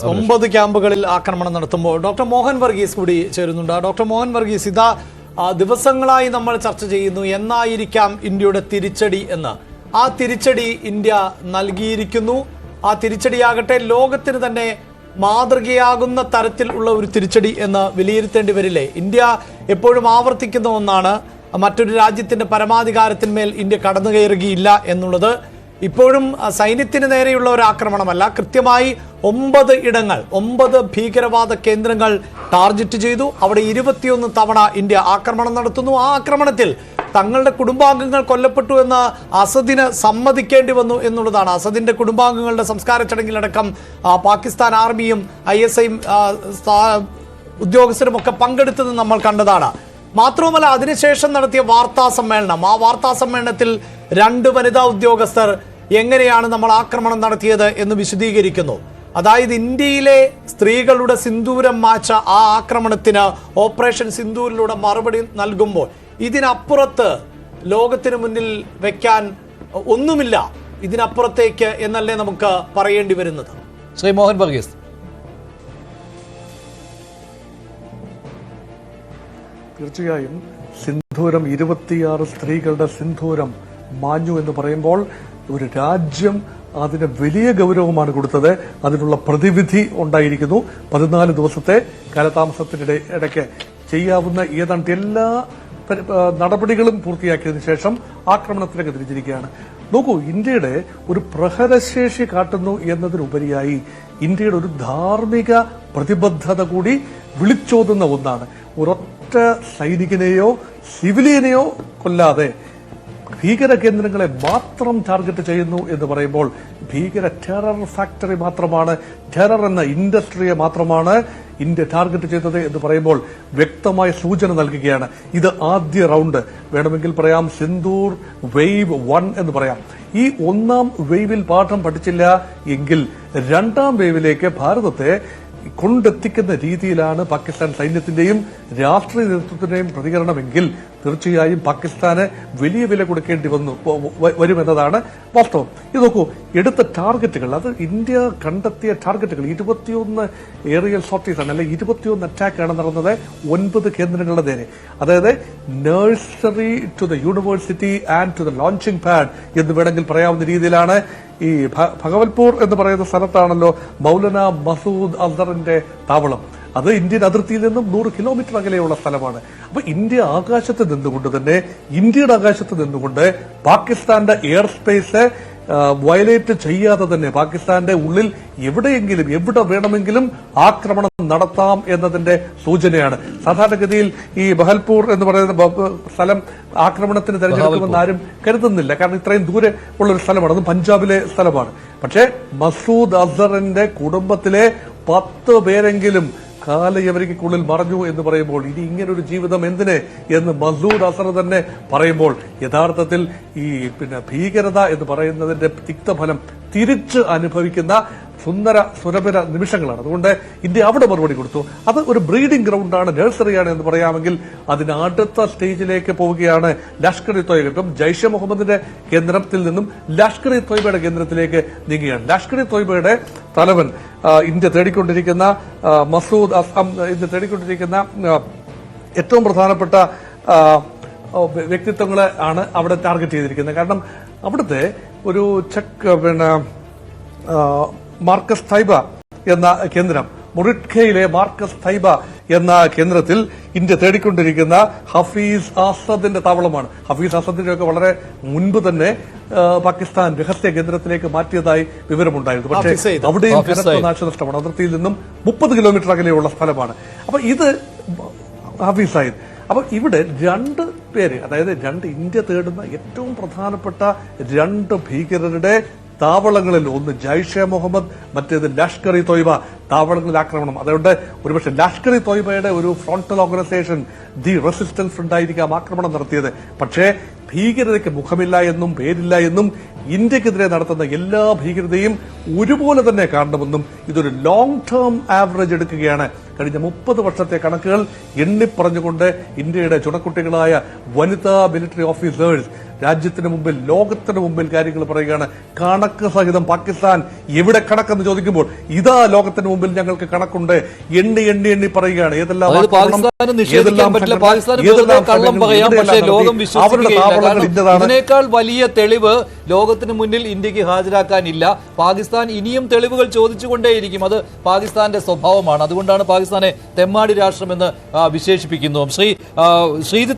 9 ക്യാമ്പുകളിൽ ആക്രമണം നടത്തുമ്പോൾ ഡോക്ടർ മോഹൻ വർഗീസ് കൂടി ചേരുന്നുണ്ട്. ഡോക്ടർ മോഹൻ വർഗീസ്, ഇതാ ദിവസങ്ങളായി നമ്മൾ ചർച്ച ചെയ്യുന്നു എന്നായിരിക്കാം ഇന്ത്യയുടെ തിരിച്ചടി എന്ന്. ആ തിരിച്ചടി ഇന്ത്യ നൽകിയിരിക്കുന്നു. ആ തിരിച്ചടിയാകട്ടെ ലോകത്തിന് തന്നെ മാതൃകയാകുന്ന തരത്തിൽ ഉള്ള ഒരു തിരിച്ചടി എന്ന് വിലയിരുത്തേണ്ടി വരില്ലേ? ഇന്ത്യ എപ്പോഴും ആവർത്തിക്കുന്ന ഒന്നാണ്, മറ്റൊരു രാജ്യത്തിന്റെ പരമാധികാരത്തിന്മേൽ ഇന്ത്യ കടന്നു കയറുകയില്ല എന്നുള്ളത്. ഇപ്പോഴും സൈന്യത്തിന് നേരെയുള്ള ഒരു ആക്രമണമല്ല, കൃത്യമായി 9 ഇടങ്ങൾ, 9 ഭീകരവാദ കേന്ദ്രങ്ങൾ ടാർഗറ്റ് ചെയ്തു. അവിടെ 21 തവണ ഇന്ത്യ ആക്രമണം നടത്തുന്നു. ആ ആക്രമണത്തിൽ തങ്ങളുടെ കുടുംബാംഗങ്ങൾ കൊല്ലപ്പെട്ടു എന്ന് അസദിന് സമ്മതിക്കേണ്ടി വന്നു എന്നുള്ളതാണ്. അസദിന്റെ കുടുംബാംഗങ്ങളുടെ സംസ്കാര ചടങ്ങിലടക്കം പാകിസ്ഥാൻ ആർമിയും ISIയും ഉദ്യോഗസ്ഥരും ഒക്കെ പങ്കെടുത്തത് നമ്മൾ കണ്ടതാണ്. മാത്രവുമല്ല, അതിനുശേഷം നടത്തിയ വാർത്താ സമ്മേളനം, ആ വാർത്താ സമ്മേളനത്തിൽ 2 വനിതാ ഉദ്യോഗസ്ഥർ എങ്ങനെയാണ് നമ്മൾ ആക്രമണം നടത്തിയത് എന്ന് വിശദീകരിക്കുന്നു. അതായത് ഇന്ത്യയിലെ സ്ത്രീകളുടെ സിന്ദൂരം മാച്ച ആ ആക്രമണത്തിന് ഓപ്പറേഷൻ സിന്ദൂരിലൂടെ മറുപടി നൽകുമ്പോൾ ഇതിനപ്പുറത്ത് ലോകത്തിന് മുന്നിൽ വെക്കാൻ ഒന്നുമില്ല, ഇതിനപ്പുറത്തേക്ക് എന്നല്ലേ നമുക്ക് പറയേണ്ടി വരുന്നത്? ശ്രീ മോഹൻ വർഗീസ്. തീർച്ചയായും സിന്ദൂരം 26 സ്ത്രീകളുടെ സിന്ദൂരം മാഞ്ഞു എന്ന് പറയുമ്പോൾ ഒരു രാജ്യം അതിന് വലിയ ഗൗരവമാണ് കൊടുത്തത്. അതിനുള്ള പ്രതിവിധി ഉണ്ടായിരിക്കുന്നു. 14 ദിവസത്തെ കാലതാമസത്തിനിടെ ഇടയ്ക്ക് ചെയ്യാവുന്ന ഏതാണ്ട് എല്ലാ നടപടികളും പൂർത്തിയാക്കിയതിനു ശേഷം ആക്രമണത്തിലേക്ക് തിരിച്ചിരിക്കുകയാണ്. നോക്കൂ, ഇന്ത്യയുടെ ഒരു പ്രഹരശേഷി കാട്ടുന്നു എന്നതിനുപരിയായി ഇന്ത്യയുടെ ഒരു ധാർമ്മിക പ്രതിബദ്ധത കൂടി വിളിച്ചോതുന്ന ഒന്നാണ്. ഒരൊറ്റ സൈനികനെയോ സിവിലിയനെയോ കൊല്ലാതെ ഭീകര കേന്ദ്രങ്ങളെ മാത്രം ടാർഗറ്റ് ചെയ്യുന്നു എന്ന് പറയുമ്പോൾ ഭീകര ടെറർ ഫാക്ടറി മാത്രമാണ്, ടെറർ എന്ന ഇൻഡസ്ട്രിയെ മാത്രമാണ് ഇന്ത്യ ടാർഗറ്റ് ചെയ്തത് എന്ന് പറയുമ്പോൾ വ്യക്തമായ സൂചന നൽകുകയാണ്. ഇത് ആദ്യ റൗണ്ട്, വേണമെങ്കിൽ പറയാം സിന്ദൂർ വേവ് 1 എന്ന് പറയാം. ഈ 1ാം വേവിൽ പാഠം പഠിച്ചില്ല എങ്കിൽ 2ാം വേവിലേക്ക് ഭാരതത്തെ കൊണ്ടെത്തിക്കുന്ന രീതിയിലാണ് പാകിസ്ഥാൻ സൈന്യത്തിന്റെയും രാഷ്ട്രീയ നേതൃത്വത്തിന്റെയും പ്രതികരണമെങ്കിൽ തീർച്ചയായും പാകിസ്ഥാന് വലിയ വില കൊടുക്കേണ്ടി വരുമെന്നതാണ് വാസ്തവം. ഇത് നോക്കൂ, എടുത്ത ടാർഗറ്റുകൾ, അത് ഇന്ത്യ കണ്ടെത്തിയ ടാർഗറ്റുകൾ 21 ഏറിയൽ സോർട്ടീസ് ആണ്, അല്ലെ 21 അറ്റാക്കാണ് നടന്നത് 9 കേന്ദ്രങ്ങളുടെ നേരെ. അതായത് nursery to the university and to the launching pad എന്ന് വേണമെങ്കിൽ പറയാവുന്ന രീതിയിലാണ്. ഈ ഭഗവൽപൂർ എന്ന് പറയുന്ന സ്ഥലത്താണല്ലോ മൗലാന മസൂദ് അസറിന്റെ താവളം. അത് ഇന്ത്യൻ അതിർത്തിയിൽ നിന്നും 100 കിലോമീറ്റർ അകലെയുള്ള സ്ഥലമാണ്. അപ്പൊ ഇന്ത്യ ആകാശത്ത് നിന്നുകൊണ്ട് തന്നെ, ഇന്ത്യയുടെ ആകാശത്ത് നിന്നുകൊണ്ട് പാകിസ്ഥാന്റെ എയർ സ്പേസ് വയലേറ്റ് ചെയ്യാതെ തന്നെ പാകിസ്ഥാന്റെ ഉള്ളിൽ എവിടെയെങ്കിലും എവിടെ വേണമെങ്കിലും ആക്രമണം നടത്താം എന്നതിന്റെ സൂചനയാണ്. സാധാരണഗതിയിൽ ഈ ബഹൽപൂർ എന്ന് പറയുന്ന സ്ഥലം ആക്രമണത്തിന് തെരഞ്ഞെടുക്കുമെന്ന് ആരും കരുതുന്നില്ല, കാരണം ഇത്രയും ദൂരെ ഉള്ള ഒരു സ്ഥലമാണ്, അത് പഞ്ചാബിലെ സ്ഥലമാണ്. പക്ഷേ മസൂദ് അസറിന്റെ കുടുംബത്തിലെ 10 പേരെങ്കിലും കാലയവരിക്കുള്ളിൽ മറഞ്ഞു എന്ന് പറയുമ്പോൾ ഇനി ഇങ്ങനൊരു ജീവിതം എന്തിന് എന്ന് മസൂദ് അസർ തന്നെ പറയുമ്പോൾ യഥാർത്ഥത്തിൽ ഈ ഭീകരത എന്ന് പറയുന്നതിന്റെ തിക്തഫലം തിരിച്ച് അനുഭവിക്കുന്ന സുരഭിര നിമിഷങ്ങളാണ്. അതുകൊണ്ട് ഇന്ത്യ അവിടെ മറുപടി കൊടുത്തു. അത് ഒരു ബ്രീഡിംഗ് ഗ്രൗണ്ടാണ്, നഴ്സറിയാണ് എന്ന് പറയാമെങ്കിൽ അതിന് അടുത്ത സ്റ്റേജിലേക്ക് പോവുകയാണ് ലഷ്കർ ഇ തോയ്ബ. ഇപ്പം ജയ്ഷെ മുഹമ്മദിന്റെ കേന്ദ്രത്തിൽ നിന്നും ലഷ്കർ ഇ തോയ്ബയുടെ കേന്ദ്രത്തിലേക്ക് നീങ്ങുകയാണ്. ലഷ്കർ ഇ തോയ്ബയുടെ തലവൻ ഇന്ത്യ തേടിക്കൊണ്ടിരിക്കുന്ന മസൂദ് അസം, ഇന്ത്യ തേടിക്കൊണ്ടിരിക്കുന്ന ഏറ്റവും പ്രധാനപ്പെട്ട വ്യക്തിത്വങ്ങളെ ആണ് അവിടെ ടാർഗറ്റ് ചെയ്തിരിക്കുന്നത്. കാരണം അവിടുത്തെ ഒരു മാർക്കസ് തൈബ എന്ന കേന്ദ്രം, മുറിഡ്ഖയിലെ മാർക്കസ് തൈബ എന്ന കേന്ദ്രത്തിൽ ഇന്ത്യ തേടിക്കൊണ്ടിരിക്കുന്ന ഹഫീസ് അസദിന്റെ താവളമാണ്. ഹഫീസ് അസദിനെയൊക്കെ വളരെ മുൻപ് തന്നെ പാകിസ്ഥാൻ രഹസ്യ കേന്ദ്രത്തിലേക്ക് മാറ്റിയതായി വിവരമുണ്ടായിരുന്നു. പക്ഷേ അവിടെയും കനത്ത നാശനഷ്ടമാണ്. അതിർത്തിയിൽ നിന്നും 30 കിലോമീറ്റർ അകലെയുള്ള സ്ഥലമാണ്. അപ്പൊ ഇത് ഹഫീസ് സയ്യിദ്. അപ്പൊ ഇവിടെ 2 പേര്, അതായത് ഇന്ത്യ തേടുന്ന ഏറ്റവും പ്രധാനപ്പെട്ട 2 ഭീകരരുടെ താവളങ്ങളിൽ, ഒന്ന് ജയ്ഷെ മുഹമ്മദ്, മറ്റേത് ലഷ്കർ ഇ തോയ്ബ താവളങ്ങളിൽ ആക്രമണം. അതുകൊണ്ട് ഒരുപക്ഷെ ലഷ്കർ ഇ തോയ്ബയുടെ ഒരു frontal organisation the resistance front ആയിരിക്കാം ആക്രമണം നടത്തിയത്. പക്ഷേ ഭീകരതയ്ക്ക് മുഖമില്ല എന്നും പേരില്ല എന്നും ഇന്ത്യക്കെതിരെ നടത്തുന്ന എല്ലാ ഭീകരതയും ഒരുപോലെ തന്നെ കാണണമെന്നും ഇതൊരു ലോങ് ടേം ആവറേജ് എടുക്കുകയാണ്. കഴിഞ്ഞ 30 വർഷത്തെ കണക്കുകൾ എണ്ണിപ്പറഞ്ഞുകൊണ്ട് ഇന്ത്യയുടെ ചുണക്കുട്ടികളായ വനിതാ മിലിറ്ററി ഓഫീസേഴ്സ് രാജ്യത്തിന് മുമ്പിൽ, ലോകത്തിന് മുമ്പിൽ കാര്യങ്ങൾ പറയുകയാണ്. കണക്ക് സഹിതം പാകിസ്ഥാൻ എവിടെ കണക്കെന്ന് ചോദിക്കുമ്പോൾ ഇതാ ലോകത്തിന് മുമ്പിൽ ഞങ്ങൾക്ക് കണക്കുണ്ട്. എണ്ണി എണ്ണി എണ്ണി പറയുകയാണ്. ഏതെല്ലാം ഇതിനേക്കാൾ വലിയ തെളിവ് ലോകത്തിന് മുന്നിൽ ഇന്ത്യക്ക് ഹാജരാക്കാനില്ല. പാകിസ്ഥാൻ ഇനിയും തെളിവുകൾ ചോദിച്ചുകൊണ്ടേയിരിക്കും. അത് പാകിസ്ഥാന്റെ സ്വഭാവമാണ്. അതുകൊണ്ടാണ് പാകിസ്ഥാനെ തെമ്മാടി രാഷ്ട്രമെന്ന് വിശേഷിപ്പിക്കുന്നു. ശ്രീജിത്ത്